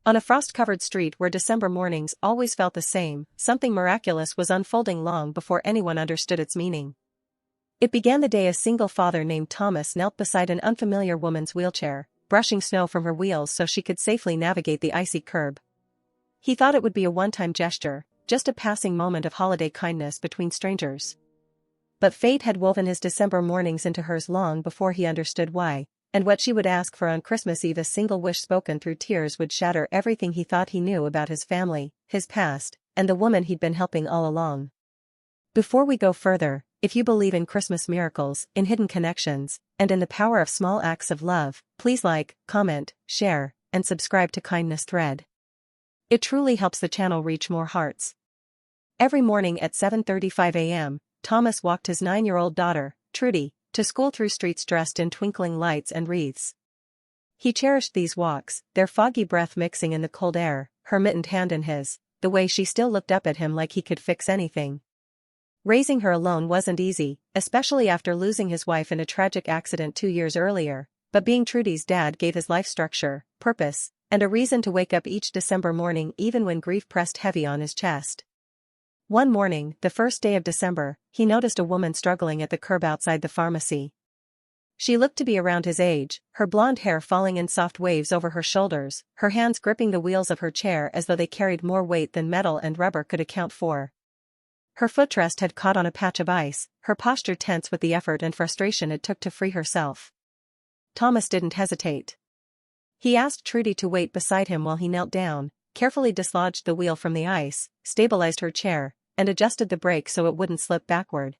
On a frost-covered street where December mornings always felt the same, something miraculous was unfolding long before anyone understood its meaning. It began the day a single father named Thomas knelt beside an unfamiliar woman's wheelchair, brushing snow from her wheels so she could safely navigate the icy curb. He thought it would be a one-time gesture, just a passing moment of holiday kindness between strangers. But fate had woven his December mornings into hers long before he understood why, and what she would ask for on Christmas Eve. A single wish spoken through tears would shatter everything he thought he knew about his family, his past, and the woman he'd been helping all along. Before we go further, if you believe in Christmas miracles, in hidden connections, and in the power of small acts of love, please like, comment, share, and subscribe to Kindness Thread. It truly helps the channel reach more hearts. Every morning at 7:35 a.m., Thomas walked his 9-year-old daughter, Trudy, to school through streets dressed in twinkling lights and wreaths. He cherished these walks, their foggy breath mixing in the cold air, her mittened hand in his, the way she still looked up at him like he could fix anything. Raising her alone wasn't easy, especially after losing his wife in a tragic accident 2 years earlier, but being Trudy's dad gave his life structure, purpose, and a reason to wake up each December morning even when grief pressed heavy on his chest. One morning, the first day of December, he noticed a woman struggling at the curb outside the pharmacy. She looked to be around his age, her blonde hair falling in soft waves over her shoulders, her hands gripping the wheels of her chair as though they carried more weight than metal and rubber could account for. Her footrest had caught on a patch of ice, her posture tense with the effort and frustration it took to free herself. Thomas didn't hesitate. He asked Trudy to wait beside him while he knelt down, carefully dislodged the wheel from the ice, stabilized her chair, and adjusted the brake so it wouldn't slip backward.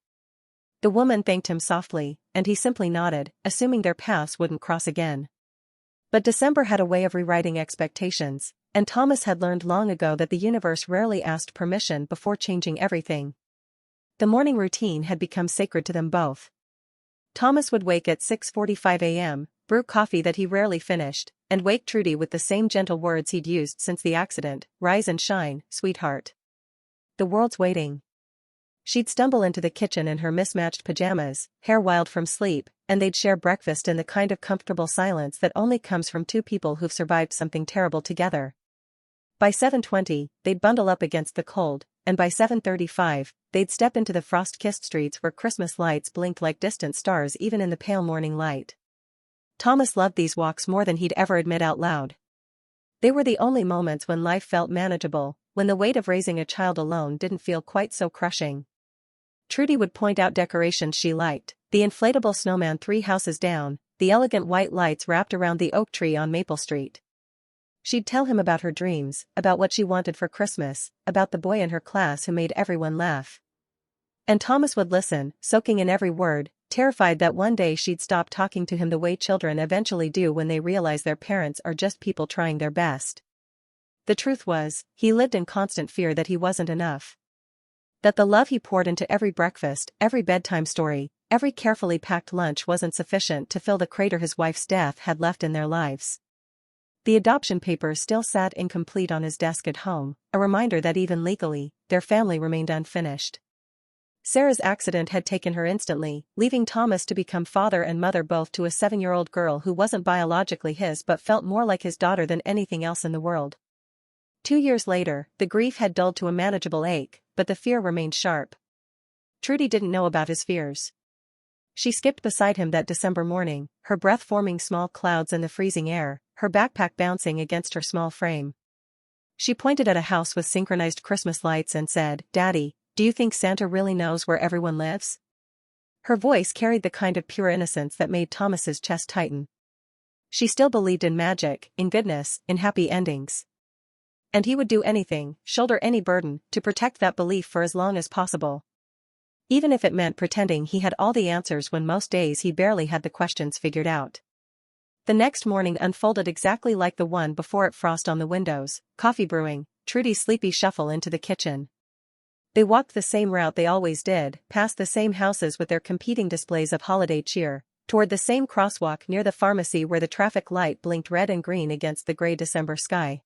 The woman thanked him softly, and he simply nodded, assuming their paths wouldn't cross again. But December had a way of rewriting expectations, and Thomas had learned long ago that the universe rarely asked permission before changing everything. The morning routine had become sacred to them both. Thomas would wake at 6:45 a.m., brew coffee that he rarely finished, and wake Trudy with the same gentle words he'd used since the accident, "Rise and shine, sweetheart. The world's waiting." She'd stumble into the kitchen in her mismatched pajamas, hair wild from sleep, and they'd share breakfast in the kind of comfortable silence that only comes from two people who've survived something terrible together. By 7:20, they'd bundle up against the cold, and by 7:35, they'd step into the frost-kissed streets where Christmas lights blinked like distant stars even in the pale morning light. Thomas loved these walks more than he'd ever admit out loud. They were the only moments when life felt manageable, when the weight of raising a child alone didn't feel quite so crushing. Trudy would point out decorations she liked, the inflatable snowman 3 houses down, the elegant white lights wrapped around the oak tree on Maple Street. She'd tell him about her dreams, about what she wanted for Christmas, about the boy in her class who made everyone laugh. And Thomas would listen, soaking in every word, terrified that one day she'd stop talking to him the way children eventually do when they realize their parents are just people trying their best. The truth was, he lived in constant fear that he wasn't enough. That the love he poured into every breakfast, every bedtime story, every carefully packed lunch wasn't sufficient to fill the crater his wife's death had left in their lives. The adoption papers still sat incomplete on his desk at home, a reminder that even legally, their family remained unfinished. Sarah's accident had taken her instantly, leaving Thomas to become father and mother both to a 7-year-old girl who wasn't biologically his but felt more like his daughter than anything else in the world. 2 years later, the grief had dulled to a manageable ache, but the fear remained sharp. Trudy didn't know about his fears. She skipped beside him that December morning, her breath forming small clouds in the freezing air, her backpack bouncing against her small frame. She pointed at a house with synchronized Christmas lights and said, "Daddy, do you think Santa really knows where everyone lives?" Her voice carried the kind of pure innocence that made Thomas's chest tighten. She still believed in magic, in goodness, in happy endings. And he would do anything, shoulder any burden, to protect that belief for as long as possible. Even if it meant pretending he had all the answers when most days he barely had the questions figured out. The next morning unfolded exactly like the one before it. Frost on the windows, coffee brewing, Trudy's sleepy shuffle into the kitchen. They walked the same route they always did, past the same houses with their competing displays of holiday cheer, toward the same crosswalk near the pharmacy where the traffic light blinked red and green against the gray December sky.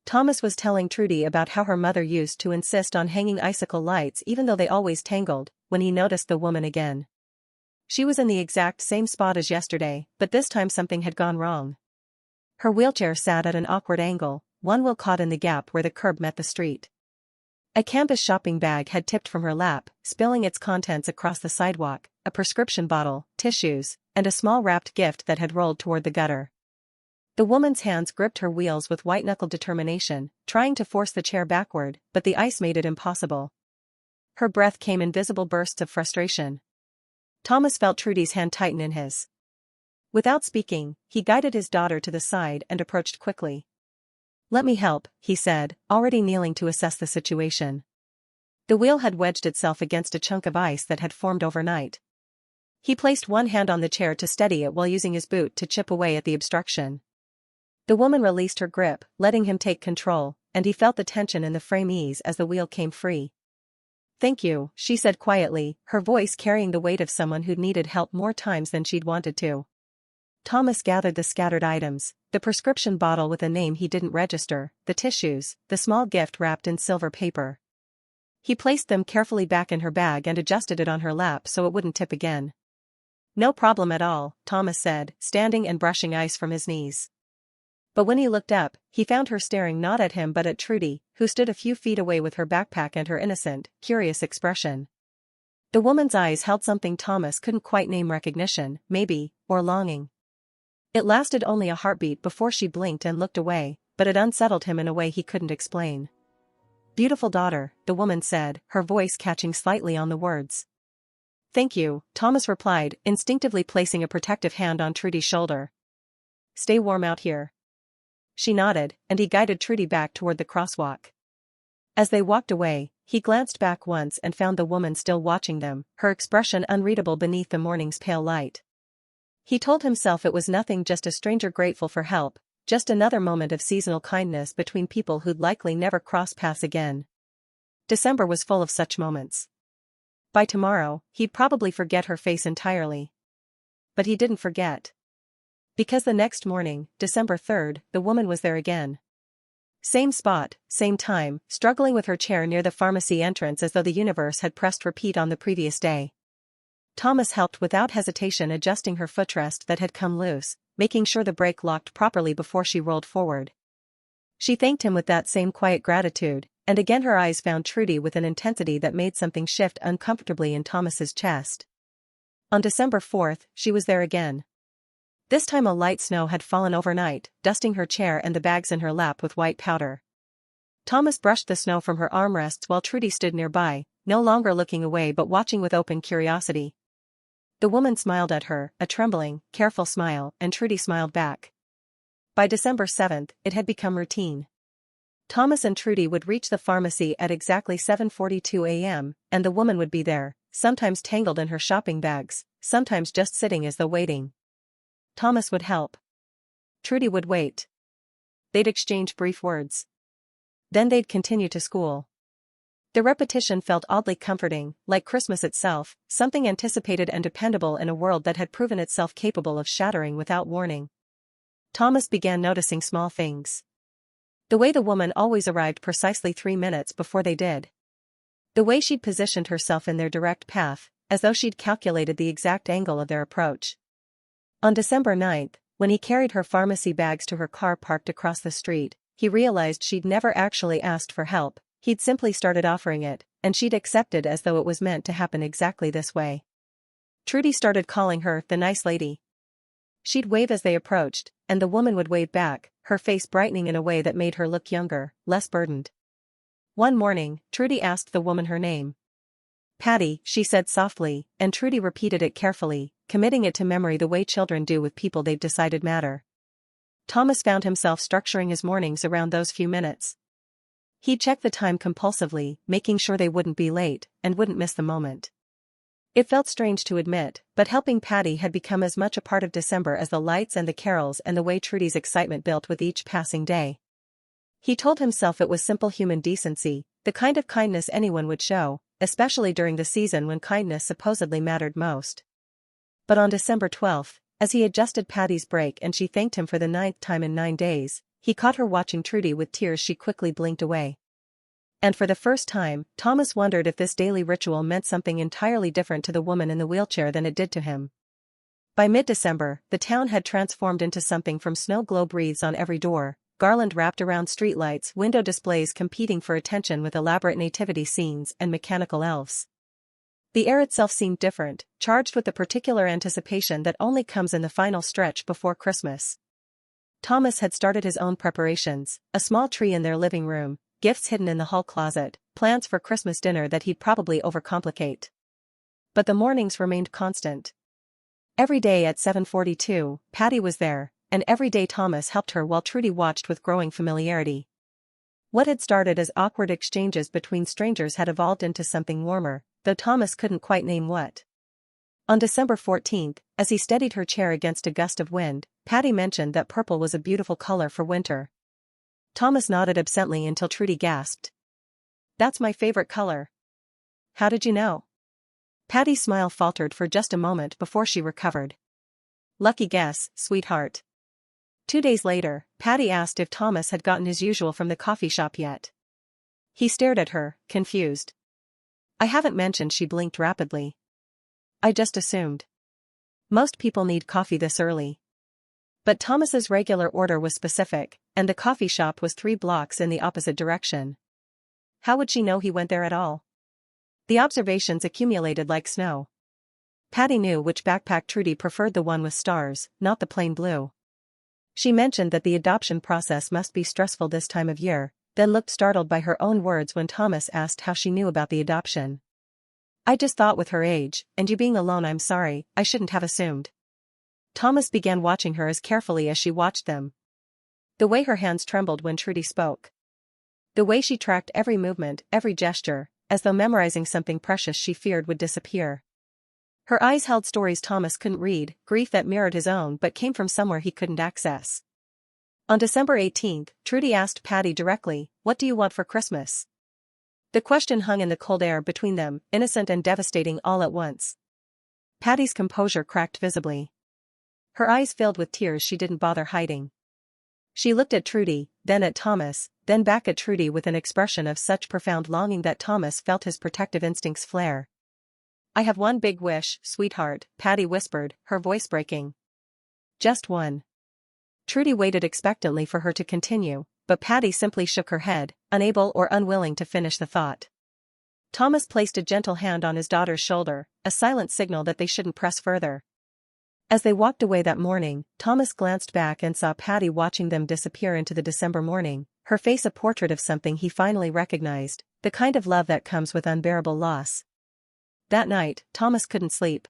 Thomas was telling Trudy about how her mother used to insist on hanging icicle lights even though they always tangled, when he noticed the woman again. She was in the exact same spot as yesterday, but this time something had gone wrong. Her wheelchair sat at an awkward angle, one wheel caught in the gap where the curb met the street. A canvas shopping bag had tipped from her lap, spilling its contents across the sidewalk, a prescription bottle, tissues, and a small wrapped gift that had rolled toward the gutter. The woman's hands gripped her wheels with white-knuckled determination, trying to force the chair backward, but the ice made it impossible. Her breath came in visible bursts of frustration. Thomas felt Trudy's hand tighten in his. Without speaking, he guided his daughter to the side and approached quickly. "Let me help," he said, already kneeling to assess the situation. The wheel had wedged itself against a chunk of ice that had formed overnight. He placed one hand on the chair to steady it while using his boot to chip away at the obstruction. The woman released her grip, letting him take control, and he felt the tension in the frame ease as the wheel came free. "Thank you," she said quietly, her voice carrying the weight of someone who'd needed help more times than she'd wanted to. Thomas gathered the scattered items, the prescription bottle with a name he didn't register, the tissues, the small gift wrapped in silver paper. He placed them carefully back in her bag and adjusted it on her lap so it wouldn't tip again. "No problem at all," Thomas said, standing and brushing ice from his knees. But when he looked up, he found her staring not at him but at Trudy, who stood a few feet away with her backpack and her innocent, curious expression. The woman's eyes held something Thomas couldn't quite name: recognition, maybe, or longing. It lasted only a heartbeat before she blinked and looked away, but it unsettled him in a way he couldn't explain. "Beautiful daughter," the woman said, her voice catching slightly on the words. "Thank you," Thomas replied, instinctively placing a protective hand on Trudy's shoulder. "Stay warm out here." She nodded, and he guided Trudy back toward the crosswalk. As they walked away, he glanced back once and found the woman still watching them, her expression unreadable beneath the morning's pale light. He told himself it was nothing, just a stranger grateful for help, just another moment of seasonal kindness between people who'd likely never cross paths again. December was full of such moments. By tomorrow, he'd probably forget her face entirely. But he didn't forget. Because the next morning, December 3rd, the woman was there again. Same spot, same time, struggling with her chair near the pharmacy entrance as though the universe had pressed repeat on the previous day. Thomas helped without hesitation, adjusting her footrest that had come loose, making sure the brake locked properly before she rolled forward. She thanked him with that same quiet gratitude, and again her eyes found Trudy with an intensity that made something shift uncomfortably in Thomas's chest. On December 4th, she was there again. This time a light snow had fallen overnight, dusting her chair and the bags in her lap with white powder. Thomas brushed the snow from her armrests while Trudy stood nearby, no longer looking away but watching with open curiosity. The woman smiled at her, a trembling, careful smile, and Trudy smiled back. By December 7th, it had become routine. Thomas and Trudy would reach the pharmacy at exactly 7:42 a.m., and the woman would be there, sometimes tangled in her shopping bags, sometimes just sitting as though waiting. Thomas would help. Trudy would wait. They'd exchange brief words. Then they'd continue to school. The repetition felt oddly comforting, like Christmas itself, something anticipated and dependable in a world that had proven itself capable of shattering without warning. Thomas began noticing small things. The way the woman always arrived precisely 3 minutes before they did. The way she'd positioned herself in their direct path, as though she'd calculated the exact angle of their approach. On December 9th, when he carried her pharmacy bags to her car parked across the street, he realized she'd never actually asked for help. He'd simply started offering it, and she'd accepted as though it was meant to happen exactly this way. Trudy started calling her the nice lady. She'd wave as they approached, and the woman would wave back, her face brightening in a way that made her look younger, less burdened. One morning, Trudy asked the woman her name. "Patty," she said softly, and Trudy repeated it carefully, committing it to memory the way children do with people they've decided matter. Thomas found himself structuring his mornings around those few minutes. He'd check the time compulsively, making sure they wouldn't be late, and wouldn't miss the moment. It felt strange to admit, but helping Patty had become as much a part of December as the lights and the carols and the way Trudy's excitement built with each passing day. He told himself it was simple human decency, the kind of kindness anyone would show, especially during the season when kindness supposedly mattered most. But on December 12th, as he adjusted Patty's brake and she thanked him for the 9th time in 9 days, he caught her watching Trudy with tears she quickly blinked away. And for the first time, Thomas wondered if this daily ritual meant something entirely different to the woman in the wheelchair than it did to him. By mid-December, the town had transformed into something from snow globe wreaths on every door, garland wrapped around streetlights, window displays competing for attention with elaborate nativity scenes and mechanical elves. The air itself seemed different, charged with the particular anticipation that only comes in the final stretch before Christmas. Thomas had started his own preparations, a small tree in their living room, gifts hidden in the hall closet, plans for Christmas dinner that he'd probably overcomplicate. But the mornings remained constant. Every day at 7:42, Patty was there, and every day Thomas helped her while Trudy watched with growing familiarity. What had started as awkward exchanges between strangers had evolved into something warmer, though Thomas couldn't quite name what. On December 14th, as he steadied her chair against a gust of wind, Patty mentioned that purple was a beautiful color for winter. Thomas nodded absently until Trudy gasped. "That's my favorite color." "How did you know?" Patty's smile faltered for just a moment before she recovered. "Lucky guess, sweetheart." 2 days later, Patty asked if Thomas had gotten his usual from the coffee shop yet. He stared at her, confused. "I haven't mentioned," she blinked rapidly. "I just assumed. Most people need coffee this early." But Thomas's regular order was specific, and the coffee shop was 3 blocks in the opposite direction. How would she know he went there at all? The observations accumulated like snow. Patty knew which backpack Trudy preferred, the one with stars, not the plain blue. She mentioned that the adoption process must be stressful this time of year, then looked startled by her own words when Thomas asked how she knew about the adoption. "I just thought with her age, and you being alone, I'm sorry, I shouldn't have assumed." Thomas began watching her as carefully as she watched them. The way her hands trembled when Trudy spoke. The way she tracked every movement, every gesture, as though memorizing something precious she feared would disappear. Her eyes held stories Thomas couldn't read, grief that mirrored his own but came from somewhere he couldn't access. On December 18th, Trudy asked Patty directly, "What do you want for Christmas?" The question hung in the cold air between them, innocent and devastating all at once. Patty's composure cracked visibly. Her eyes filled with tears she didn't bother hiding. She looked at Trudy, then at Thomas, then back at Trudy with an expression of such profound longing that Thomas felt his protective instincts flare. "I have one big wish, sweetheart," Patty whispered, her voice breaking. "Just one." Trudy waited expectantly for her to continue, but Patty simply shook her head, unable or unwilling to finish the thought. Thomas placed a gentle hand on his daughter's shoulder, a silent signal that they shouldn't press further. As they walked away that morning, Thomas glanced back and saw Patty watching them disappear into the December morning, her face a portrait of something he finally recognized, the kind of love that comes with unbearable loss. That night, Thomas couldn't sleep.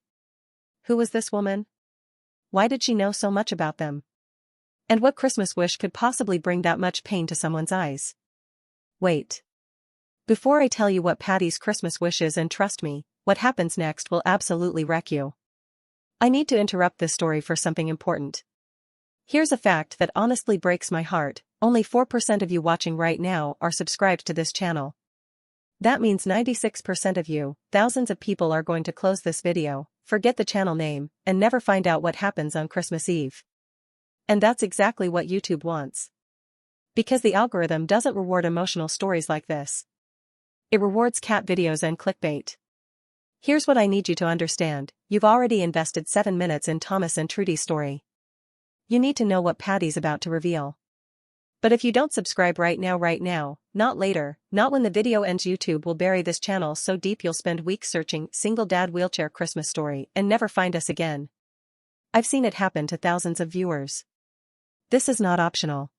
Who was this woman? Why did she know so much about them? And what Christmas wish could possibly bring that much pain to someone's eyes? Wait. Before I tell you what Patty's Christmas wish is, and trust me, what happens next will absolutely wreck you, I need to interrupt this story for something important. Here's a fact that honestly breaks my heart: only 4% of you watching right now are subscribed to this channel. That means 96% of you, thousands of people, are going to close this video, forget the channel name, and never find out what happens on Christmas Eve. And that's exactly what YouTube wants. Because the algorithm doesn't reward emotional stories like this. It rewards cat videos and clickbait. Here's what I need you to understand: you've already invested 7 minutes in Thomas and Trudy's story. You need to know what Patty's about to reveal. But if you don't subscribe right now, not later, not when the video ends, YouTube will bury this channel so deep you'll spend weeks searching "single dad wheelchair Christmas story" and never find us again. I've seen it happen to thousands of viewers. This is not optional.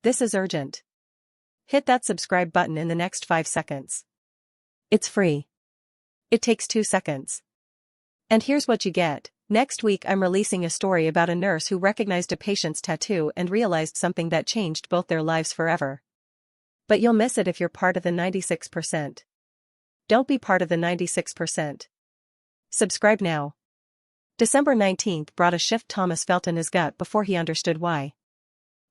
This is urgent. Hit that subscribe button in the next 5 seconds. It's free. It takes 2 seconds. And here's what you get. Next week I'm releasing a story about a nurse who recognized a patient's tattoo and realized something that changed both their lives forever. But you'll miss it if you're part of the 96%. Don't be part of the 96%. Subscribe now. December 19th brought a shift Thomas felt in his gut before he understood why.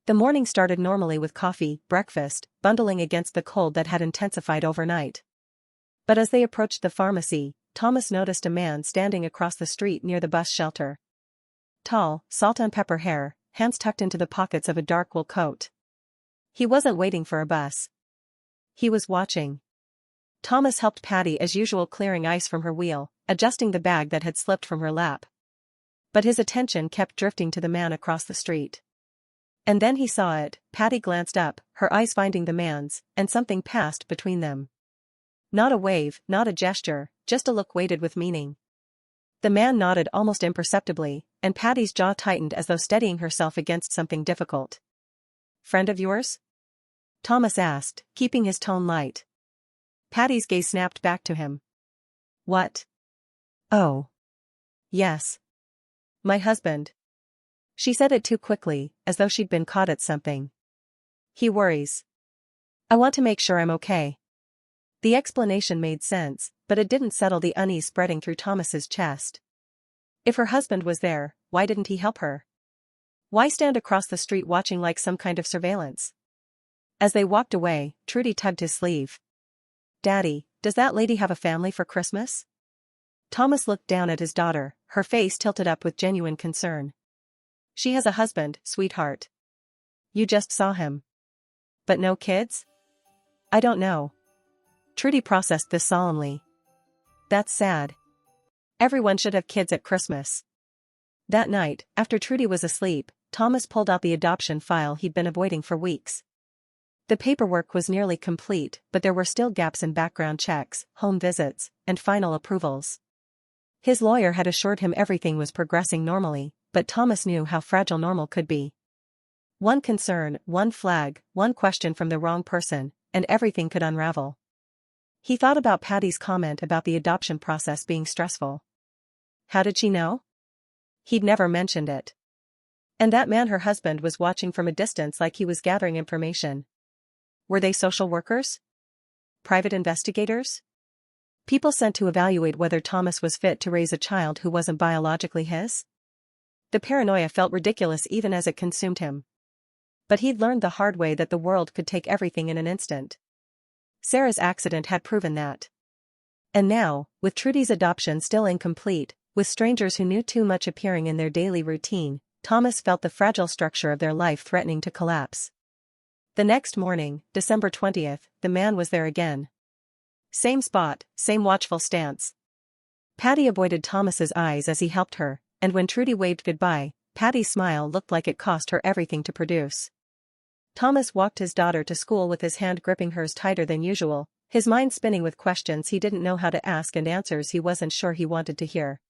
The morning started normally with coffee, breakfast, bundling against the cold that had intensified overnight. But as they approached the pharmacy, Thomas noticed a man standing across the street near the bus shelter. Tall, salt and pepper hair, hands tucked into the pockets of a dark wool coat. He wasn't waiting for a bus. He was watching. Thomas helped Patty as usual, clearing ice from her wheel, adjusting the bag that had slipped from her lap. But his attention kept drifting to the man across the street. And then he saw it. Patty glanced up, her eyes finding the man's, and something passed between them. Not a wave, not a gesture, just a look weighted with meaning. The man nodded almost imperceptibly, and Patty's jaw tightened as though steadying herself against something difficult. "Friend of yours?" Thomas asked, keeping his tone light. Patty's gaze snapped back to him. "What?" "Oh. Yes. My husband." She said it too quickly, as though she'd been caught at something. "He worries. I want to make sure I'm okay." The explanation made sense, but it didn't settle the unease spreading through Thomas's chest. If her husband was there, why didn't he help her? Why stand across the street watching like some kind of surveillance? As they walked away, Trudy tugged his sleeve. "Daddy, does that lady have a family for Christmas?" Thomas looked down at his daughter, her face tilted up with genuine concern. "She has a husband, sweetheart. You just saw him. But no kids?" "I don't know." Trudy processed this solemnly. "That's sad. Everyone should have kids at Christmas." That night, after Trudy was asleep, Thomas pulled out the adoption file he'd been avoiding for weeks. The paperwork was nearly complete, but there were still gaps in background checks, home visits, and final approvals. His lawyer had assured him everything was progressing normally, but Thomas knew how fragile normal could be. One concern, one flag, one question from the wrong person, and everything could unravel. He thought about Patty's comment about the adoption process being stressful. How did she know? He'd never mentioned it. And that man, her husband, was watching from a distance like he was gathering information. Were they social workers? Private investigators? People sent to evaluate whether Thomas was fit to raise a child who wasn't biologically his? The paranoia felt ridiculous even as it consumed him. But he'd learned the hard way that the world could take everything in an instant. Sarah's accident had proven that. And now, with Trudy's adoption still incomplete, with strangers who knew too much appearing in their daily routine, Thomas felt the fragile structure of their life threatening to collapse. The next morning, December 20th, the man was there again. Same spot, same watchful stance. Patty avoided Thomas's eyes as he helped her, and when Trudy waved goodbye, Patty's smile looked like it cost her everything to produce. Thomas walked his daughter to school with his hand gripping hers tighter than usual, his mind spinning with questions he didn't know how to ask and answers he wasn't sure he wanted to hear.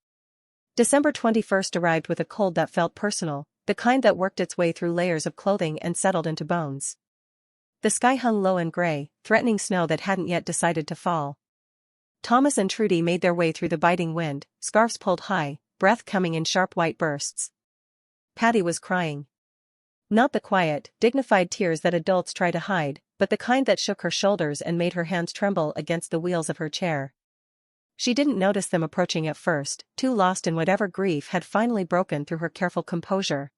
December 21st arrived with a cold that felt personal, the kind that worked its way through layers of clothing and settled into bones. The sky hung low and gray, threatening snow that hadn't yet decided to fall. Thomas and Trudy made their way through the biting wind, scarves pulled high, breath coming in sharp white bursts. Patty was crying. Not the quiet, dignified tears that adults try to hide, but the kind that shook her shoulders and made her hands tremble against the wheels of her chair. She didn't notice them approaching at first, too lost in whatever grief had finally broken through her careful composure.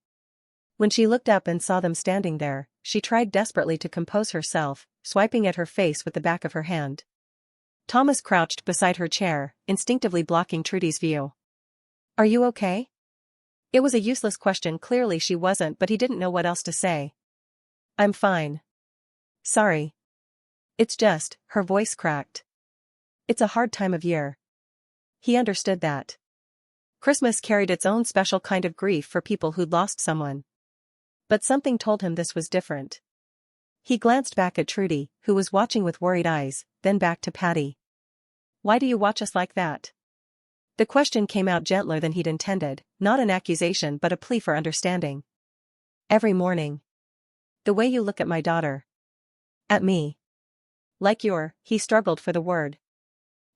When she looked up and saw them standing there, she tried desperately to compose herself, swiping at her face with the back of her hand. Thomas crouched beside her chair, instinctively blocking Trudy's view. "Are you okay?" It was a useless question, clearly she wasn't, but he didn't know what else to say. "I'm fine. Sorry. It's just," her voice cracked. "It's a hard time of year." He understood that. Christmas carried its own special kind of grief for people who'd lost someone. But something told him this was different. He glanced back at Trudy, who was watching with worried eyes, then back to Patty. "Why do you watch us like that?" The question came out gentler than he'd intended, not an accusation but a plea for understanding. "Every morning. The way you look at my daughter. At me. Like he struggled for the word.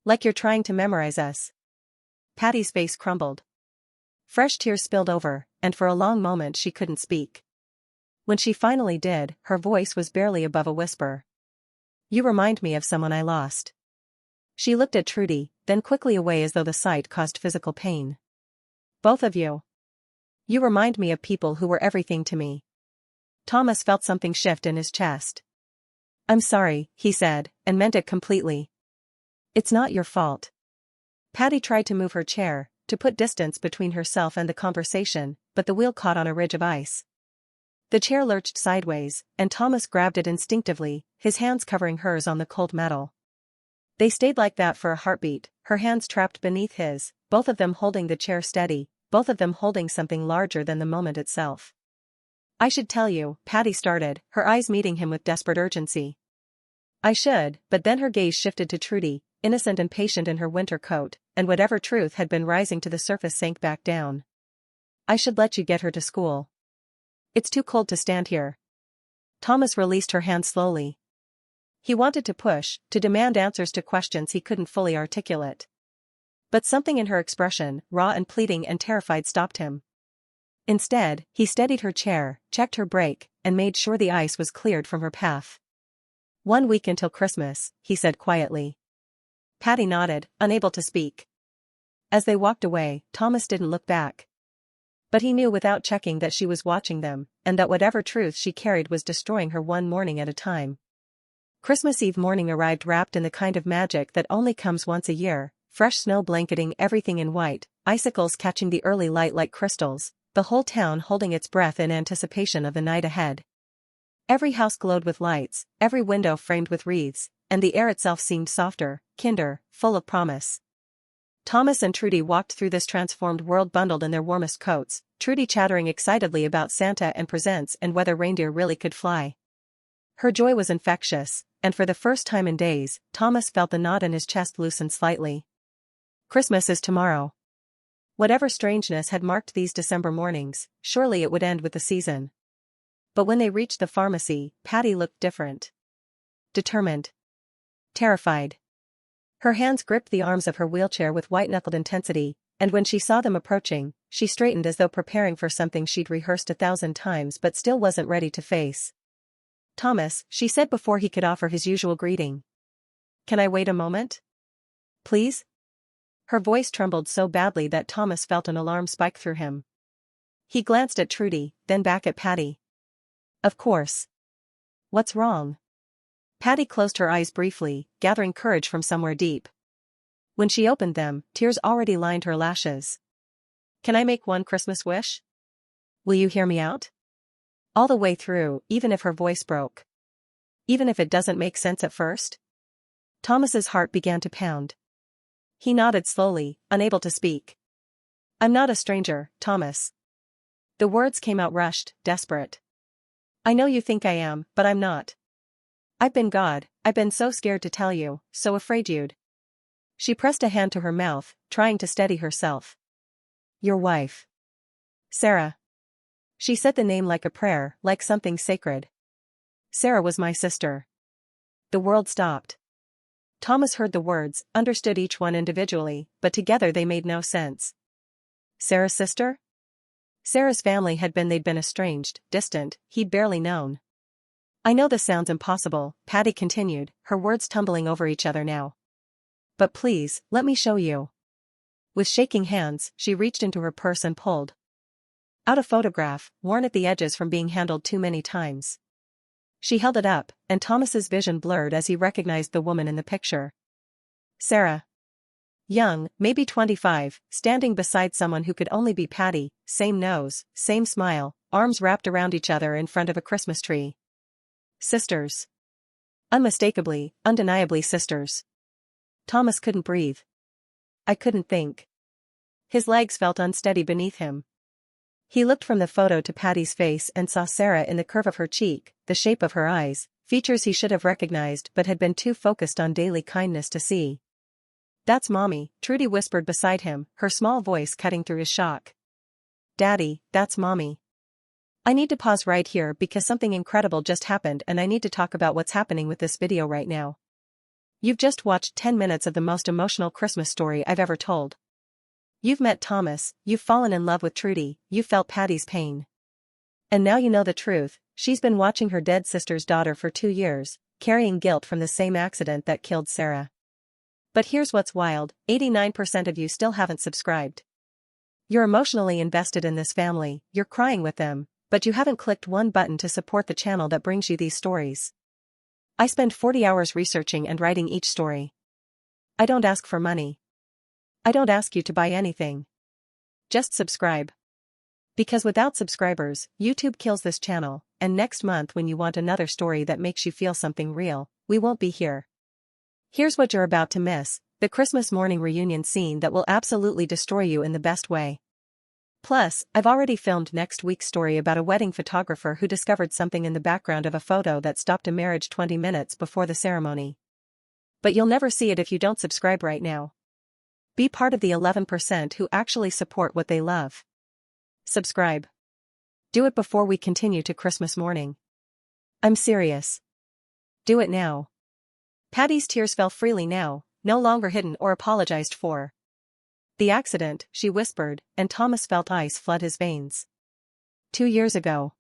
Like you're trying to memorize us." Patty's face crumbled. Fresh tears spilled over, and for a long moment she couldn't speak. When she finally did, her voice was barely above a whisper. "You remind me of someone I lost." She looked at Trudy, then quickly away as though the sight caused physical pain. "Both of you. You remind me of people who were everything to me." Thomas felt something shift in his chest. "I'm sorry," he said, and meant it completely. "It's not your fault." Patty tried to move her chair, to put distance between herself and the conversation, but the wheel caught on a ridge of ice. The chair lurched sideways, and Thomas grabbed it instinctively, his hands covering hers on the cold metal. They stayed like that for a heartbeat, her hands trapped beneath his, both of them holding the chair steady, both of them holding something larger than the moment itself. I should tell you, Patty started, her eyes meeting him with desperate urgency. I should, but then her gaze shifted to Trudy, innocent and patient in her winter coat, and whatever truth had been rising to the surface sank back down. I should let you get her to school. It's too cold to stand here. Thomas released her hand slowly. He wanted to push, to demand answers to questions he couldn't fully articulate. But something in her expression, raw and pleading and terrified, stopped him. Instead, he steadied her chair, checked her brake, and made sure the ice was cleared from her path. 1 week until Christmas, he said quietly. Patty nodded, unable to speak. As they walked away, Thomas didn't look back. But he knew without checking that she was watching them, and that whatever truth she carried was destroying her one morning at a time. Christmas Eve morning arrived wrapped in the kind of magic that only comes once a year, fresh snow blanketing everything in white, icicles catching the early light like crystals, the whole town holding its breath in anticipation of the night ahead. Every house glowed with lights, every window framed with wreaths, and the air itself seemed softer, kinder, full of promise. Thomas and Trudy walked through this transformed world bundled in their warmest coats, Trudy chattering excitedly about Santa and presents and whether reindeer really could fly. Her joy was infectious, and for the first time in days, Thomas felt the knot in his chest loosen slightly. Christmas is tomorrow. Whatever strangeness had marked these December mornings, surely it would end with the season. But when they reached the pharmacy, Patty looked different. Determined. Terrified. Her hands gripped the arms of her wheelchair with white-knuckled intensity, and when she saw them approaching, she straightened as though preparing for something she'd rehearsed 1,000 times but still wasn't ready to face. Thomas, she said before he could offer his usual greeting. Can I wait a moment? Please? Her voice trembled so badly that Thomas felt an alarm spike through him. He glanced at Trudy, then back at Patty. Of course. What's wrong? Patty closed her eyes briefly, gathering courage from somewhere deep. When she opened them, tears already lined her lashes. Can I make one Christmas wish? Will you hear me out? All the way through, even if her voice broke. Even if it doesn't make sense at first? Thomas's heart began to pound. He nodded slowly, unable to speak. I'm not a stranger, Thomas. The words came out rushed, desperate. I know you think I am, but I'm not. I've been God, I've been so scared to tell you, so afraid you'd. She pressed a hand to her mouth, trying to steady herself. Your wife. Sarah. She said the name like a prayer, like something sacred. Sarah was my sister. The world stopped. Thomas heard the words, understood each one individually, but together they made no sense. Sarah's sister? Sarah's family had been they'd been estranged, distant, he'd barely known. I know this sounds impossible, Patty continued, her words tumbling over each other now. But please, let me show you. With shaking hands, she reached into her purse and pulled out a photograph, worn at the edges from being handled too many times. She held it up, and Thomas's vision blurred as he recognized the woman in the picture. Sarah. Young, maybe 25, standing beside someone who could only be Patty, same nose, same smile, arms wrapped around each other in front of a Christmas tree. Sisters. Unmistakably, undeniably sisters. Thomas couldn't breathe. I couldn't think. His legs felt unsteady beneath him. He looked from the photo to Patty's face and saw Sarah in the curve of her cheek, the shape of her eyes, features he should have recognized but had been too focused on daily kindness to see. That's Mommy, Trudy whispered beside him, her small voice cutting through his shock. Daddy, that's Mommy. I need to pause right here because something incredible just happened and I need to talk about what's happening with this video right now. You've just watched 10 minutes of the most emotional Christmas story I've ever told. You've met Thomas, you've fallen in love with Trudy, you've felt Patty's pain. And now you know the truth, she's been watching her dead sister's daughter for 2 years, carrying guilt from the same accident that killed Sarah. But here's what's wild, 89% of you still haven't subscribed. You're emotionally invested in this family, you're crying with them, but you haven't clicked one button to support the channel that brings you these stories. I spend 40 hours researching and writing each story. I don't ask for money. I don't ask you to buy anything. Just subscribe. Because without subscribers, YouTube kills this channel, and next month when you want another story that makes you feel something real, we won't be here. Here's what you're about to miss, the Christmas morning reunion scene that will absolutely destroy you in the best way. Plus, I've already filmed next week's story about a wedding photographer who discovered something in the background of a photo that stopped a marriage 20 minutes before the ceremony. But you'll never see it if you don't subscribe right now. Be part of the 11% who actually support what they love. Subscribe. Do it before we continue to Christmas morning. I'm serious. Do it now. Patty's tears fell freely now, no longer hidden or apologized for. The accident, she whispered, and Thomas felt ice flood his veins. 2 years ago.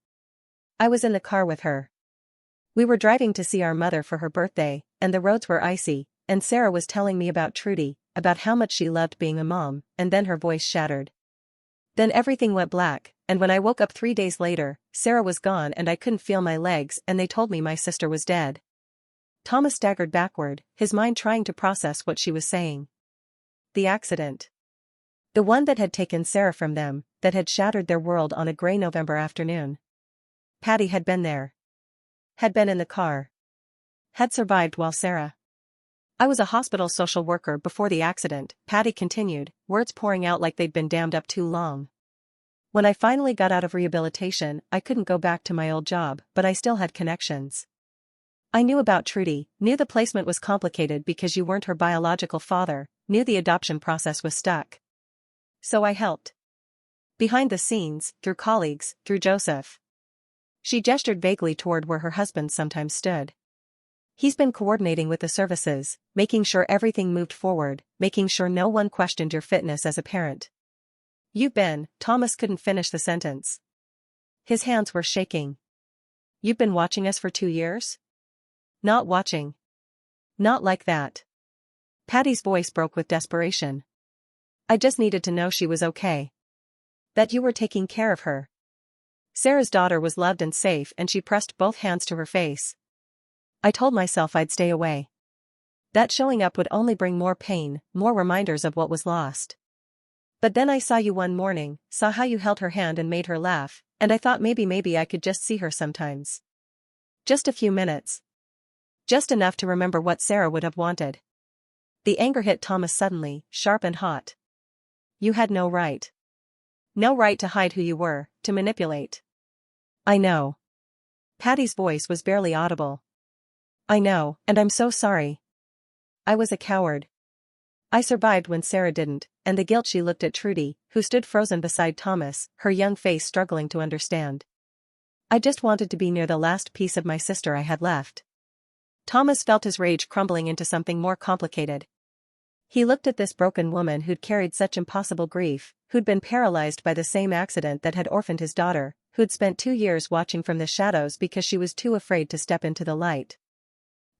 I was in the car with her. We were driving to see our mother for her birthday, and the roads were icy, and Sarah was telling me about Trudy, about how much she loved being a mom, and then her voice shattered. Then everything went black, and when I woke up 3 days later, Sarah was gone and I couldn't feel my legs and they told me my sister was dead. Thomas staggered backward, his mind trying to process what she was saying. The accident. The one that had taken Sarah from them, that had shattered their world on a gray November afternoon. Patty had been there. Had been in the car. Had survived while Sarah. I was a hospital social worker before the accident, Patty continued, words pouring out like they'd been dammed up too long. When I finally got out of rehabilitation, I couldn't go back to my old job, but I still had connections. I knew about Trudy, knew the placement was complicated because you weren't her biological father, knew the adoption process was stuck. So I helped. Behind the scenes, through colleagues, through Joseph. She gestured vaguely toward where her husband sometimes stood. He's been coordinating with the services, making sure everything moved forward, making sure no one questioned your fitness as a parent. You've been, Thomas couldn't finish the sentence. His hands were shaking. You've been watching us for 2 years? Not watching. Not like that. Patty's voice broke with desperation. I just needed to know she was okay. That you were taking care of her. Sarah's daughter was loved and safe and she pressed both hands to her face. I told myself I'd stay away. That showing up would only bring more pain, more reminders of what was lost. But then I saw you one morning, saw how you held her hand and made her laugh, and I thought maybe I could just see her sometimes. Just a few minutes. Just enough to remember what Sarah would have wanted. The anger hit Thomas suddenly, sharp and hot. You had no right. No right to hide who you were, to manipulate. I know. Patty's voice was barely audible. I know, and I'm so sorry. I was a coward. I survived when Sarah didn't, and the guilt she looked at Trudy, who stood frozen beside Thomas, her young face struggling to understand. I just wanted to be near the last piece of my sister I had left. Thomas felt his rage crumbling into something more complicated. He looked at this broken woman who'd carried such impossible grief, who'd been paralyzed by the same accident that had orphaned his daughter, who'd spent 2 years watching from the shadows because she was too afraid to step into the light.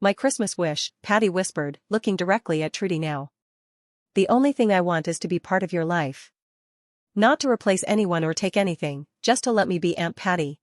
My Christmas wish, Patty whispered, looking directly at Trudy now. The only thing I want is to be part of your life. Not to replace anyone or take anything, just to let me be Aunt Patty.